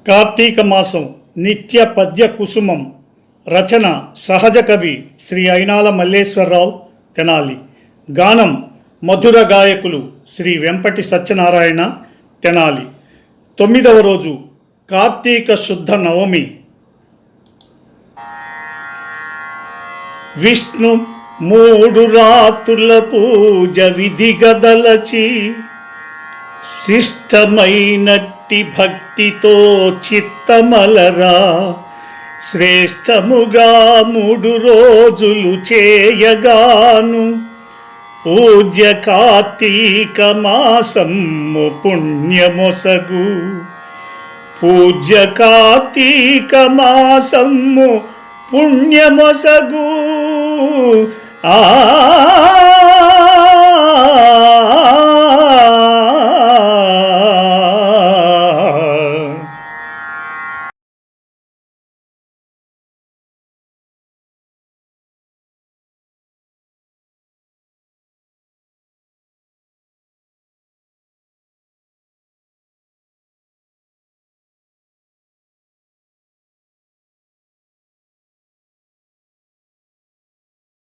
కార్తీక మాసం నిత్య పద్య కుసుమం. రచన సహజ కవి శ్రీ అయినాల మల్లేశ్వరరావు తెనాలి. గానం మధుర గాయకులు శ్రీ వెంపటి సత్యనారాయణ తెనాలి. 9వ రోజు కార్తీక శుద్ధ నవమి. విష్ణు 3 రాత్రుల పూజ విధిగదలచి శిష్టమైనట్టి భక్తితో చిత్తమలరా శ్రేష్టముగా 3 రోజులు చేయగాను పూజ్య కార్తీక మాసము పుణ్యమొసగు. పూజ్య కార్తీక మాసము పుణ్యమొసగు. ఆ